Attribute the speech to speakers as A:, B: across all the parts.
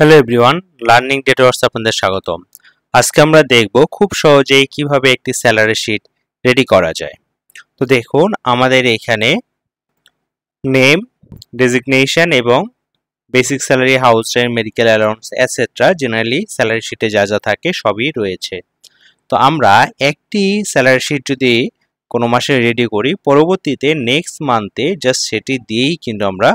A: Hello everyone, learning ডেটাওয়ার্স আপনাদের স্বাগতম। আজকে আমরা দেখব খুব সহজেই কিভাবে একটি স্যালারি শিট রেডি করা যায়। তো দেখুন, আমাদের এখানে নেম, ডেজিগনেশন এবং basic salary, house rent, medical allowance etcetera generally salary শিটে যা যা থাকে সবই রয়েছে। তো আমরা একটি স্যালারি শিট যদি কোনো মাসে রেডি করি, পরবর্তীতে নেক্সট মান্থে জাস্ট সেটি দিয়েই কিন্তু আমরা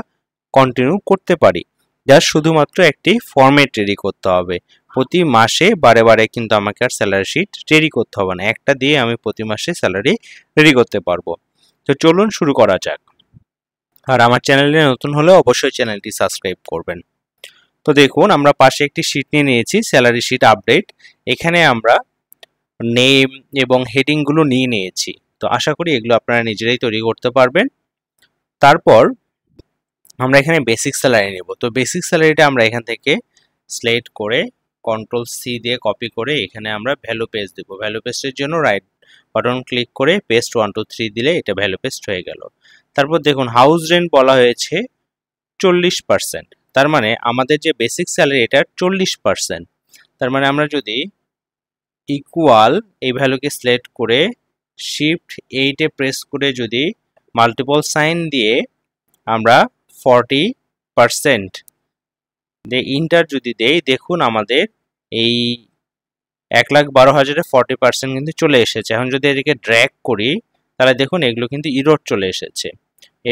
A: কন্টিনিউ করতে পারি। জাস্ট শুধুমাত্র একটি ফরম্যাট রেডি করতে হবে। প্রতি মাসে বারে বারে কিন্তু আমাকে আর স্যালারি শিট রেডি করতে হবে না, একটা দিয়ে আমি প্রতি মাসে স্যালারি রেডি করতে পারবো। তো চলুন শুরু করা যাক। আর আমার চ্যানেলে নতুন হলে অবশ্যই চ্যানেলটি সাবস্ক্রাইব করবেন। তো দেখুন, আমরা পাশে একটি শিট নিয়ে নিয়েছি, স্যালারি শিট আপডেট। এখানে আমরা নেম এবং হেডিংগুলো নিয়ে নিয়েছি। তো আশা করি এগুলো আপনারা নিজেরাই তৈরি করতে পারবেন। তারপর আমরা এখানে বেসিক স্যালারি নেব। তো বেসিক স্যালারিটা আমরা এখান থেকে সিলেক্ট করে কন্ট্রোল সি দিয়ে কপি করে এখানে আমরা ভ্যালু পেস্ট দেব। ভ্যালু পেস্টের জন্য রাইট বাটন ক্লিক করে পেস্ট 1 2 3 দিলে এটা ভ্যালু পেস্ট হয়ে গেল। তারপর দেখুন, হাউস রেন্ট বলা হয়েছে 40%। তার মানে আমাদের যে বেসিক স্যালারি এটা 40%। তার মানে আমরা যদি ইকুয়াল এই ভ্যালুকে সিলেক্ট করে শিফট 8 এ প্রেস করে যদি মাল্টিপল সাইন দিয়ে আমরা 40% দিয়ে ইন্টার যদি দেই, দেখুন আমাদের এই 1,12,000-এ 40% কিন্তু চলে এসেছে। এখন যদি এদিকে ড্র্যাগ করি তাহলে দেখুন এগুলো কিন্তু ইরোড চলে এসেছে।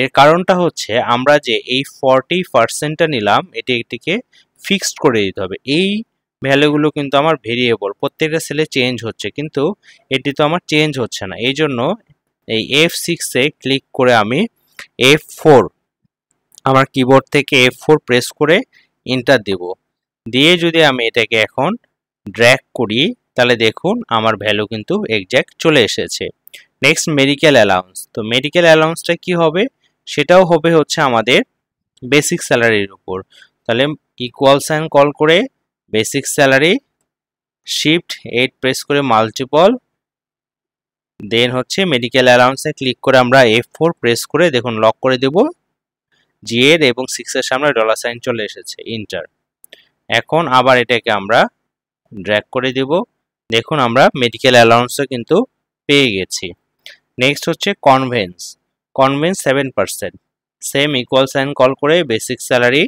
A: এর কারণটা হচ্ছে আমরা যে এই 40%টা নিলাম এটিকে ফিক্সড করে দিতে হবে। এই ভ্যালুগুলো কিন্তু আমার ভেরিয়েবল, প্রত্যেকটা সেলে চেঞ্জ হচ্ছে, কিন্তু এটি তো আমার চেঞ্জ হচ্ছে না। এই জন্য এই F6-এ ক্লিক করে আমি F4, আমার কিবোর্ড থেকে F4 প্রেস করে এন্টার দেব। দিয়ে যদি আমি এটাকে এখন ড্র্যাগ করি তাহলে দেখুন আমার ভ্যালু কিন্তু এক্স্যাক্ট চলে এসেছে। Next medical allowance. তো মেডিকেল অ্যালাউন্সটা কি হবে, সেটাও হবে হচ্ছে আমাদের বেসিক স্যালারির উপর। তাহলে ইকুয়াল সাইন কল করে বেসিক স্যালারি শিফট 8 প্রেস করে মাল্টিপল দেন হচ্ছে মেডিকেল অ্যালাউন্সে ক্লিক করে আমরা F4 প্রেস করে দেখুন লক করে দেব। জিএর এবং 6 এর সামনে ডলার সাইন চলে এসেছে, ইন্টার। এখন আবার এটাকে আমরা ড্র্যাগ করে দেব। দেখুন আমরা মেডিকেল অ্যালাউন্সও কিন্তু পেয়ে গেছি। নেক্সট হচ্ছে conveyance. Conveyance 7%। Same equal sign call করে বেসিক স্যালারি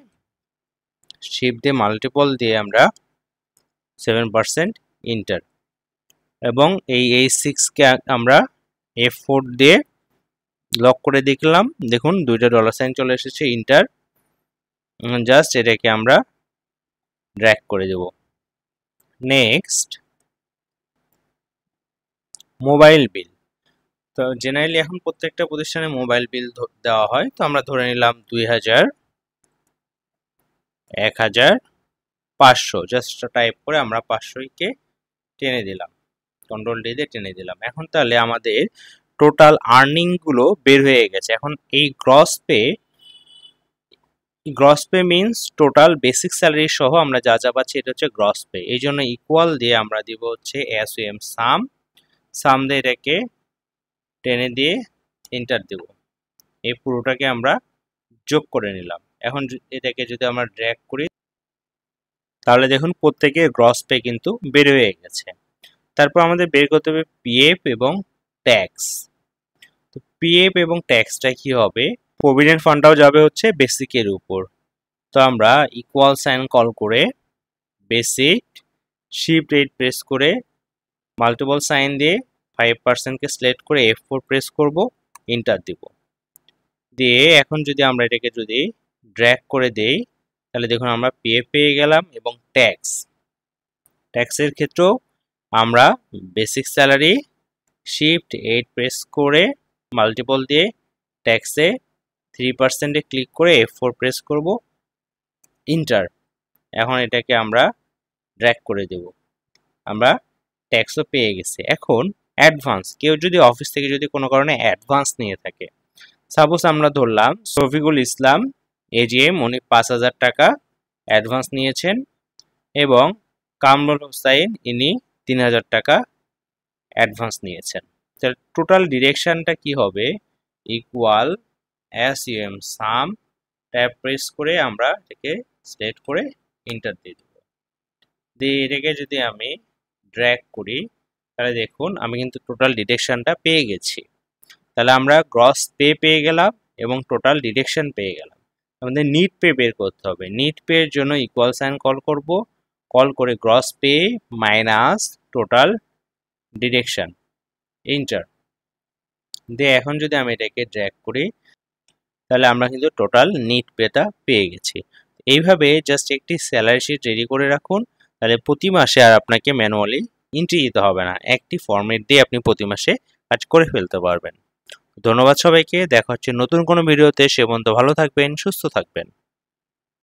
A: শিফট দিয়ে মাল্টিপল দিয়ে আমরা 7% ইন্টার, এবং এই H6-কে আমরা F4 দিয়ে লক করে দেখলাম। দেখুন দুইটা ডলার সাইন চলে এসেছে, ইন্টার। জাস্ট এটাকে আমরা ড্র্যাগ করে দেব। Next mobile bill. তো জেনারেলি এখন প্রত্যেকটা প্রতিষ্ঠানে মোবাইল বিল দেওয়া হয়। তো আমরা ধরে নিলাম 2000, 1000, 500। জাস্ট টাইপ করে আমরা 500-কে টেনে দিলাম, কন্ট্রোল ডি দিয়ে টেনে দিলাম। এখন তাহলে আমাদের টোটাল আর্নিং গুলো বের হয়ে গেছে। এখন এই gross pay means total basic salary সহ আমরা যা যা পাচ্ছি এটা হচ্ছে গ্রস পে। এই জন্য ইকুয়াল দিয়ে আমরা দিব হচ্ছে SUM সাম দিয়ে এটাকে টেনে দিয়ে এন্টার দেব। এই পুরোটাকে আমরা যোগ করে নিলাম। এখন এটাকে যদি আমরা ড্র্যাগ করি তাহলে দেখুন প্রত্যেকের গ্রস পে কিন্তু বের হয়ে গেছে। তারপর আমাদের বের করতে হবে পিএফ এবং ট্যাক্স। তো পিএফ এবং ট্যাক্সটা কি হবে, প্রভিডেন্ট ফান্ডটাও যাবে হচ্ছে বেসিকের উপর। তো আমরা ইকুয়াল সাইন কল করে বেসিক শিফট 8 প্রেস করে মাল্টিপল সাইন দিয়ে 5%-কে সিলেক্ট করে F4 প্রেস করব, এন্টার দিব। দিয়ে এখন যদি আমরা এটাকে যদি ড্র্যাগ করে দেই তাহলে দেখুন আমরা পিএফ পেয়ে গেলাম। এবং ট্যাক্সের ক্ষেত্রেও আমরা বেসিক স্যালারি শিফট 8 প্রেস করে মাল্টিপল দিয়ে ট্যাক্সে 3%-এ ক্লিক করে F4 প্রেস করব, ইন্টার। এখন এটাকে আমরা ড্র্যাগ করে দেব। আমরা ট্যাক্সও পেয়ে গেছি। এখন অ্যাডভান্স, কেউ যদি অফিস থেকে যদি কোনো কারণে অ্যাডভান্স নিয়ে থাকে, সাপোজ আমরা ধরলাম শফিকুল ইসলাম AGM, উনি 5,000 টাকা অ্যাডভান্স নিয়েছেন, এবং কামরুল হোসাইন ইনি 3,000 টাকা অ্যাডভান্স নিয়েছেন। তাহলে টোটাল ডিরেকশনটা কি হবে, ইকুয়াল SUM সাম ট্যাব প্রেস করে আমরা এটাকে সিলেক্ট করে এন্টার দিয়ে দেব। দিয়ে এটাকে যদি আমি ড্র্যাগ করি তাহলে দেখুন আমি কিন্তু টোটাল ডিডাকশনটা পেয়ে গেছি। তাহলে আমরা গ্রস পে পেয়ে গেলাম এবং টোটাল ডিডাকশন পেয়ে গেলাম। আমাদের নিট পে বের করতে হবে। নিট পে এর জন্য ইকুয়াল সাইন কল করব, কল করে gross pay minus total deduction, enter দিয়ে এখন যদি আমি এটাকে ড্র্যাগ করি তাহলে আমরা কিন্তু টোটাল নিট পেটা পেয়ে গেছি। এইভাবে জাস্ট একটি স্যালারি শিট রেডি করে রাখুন, তাহলে প্রতি মাসে আর আপনাকে ম্যানুয়ালি এন্ট্রি দিতে হবে না, একটি ফরম্যাট দিয়ে আপনি প্রতি মাসে কাজ করে ফেলতে পারবেন। ধন্যবাদ সবাইকে, দেখা হচ্ছে নতুন কোনো ভিডিওতে। সে পর্যন্ত ভালো থাকবেন, সুস্থ থাকবেন।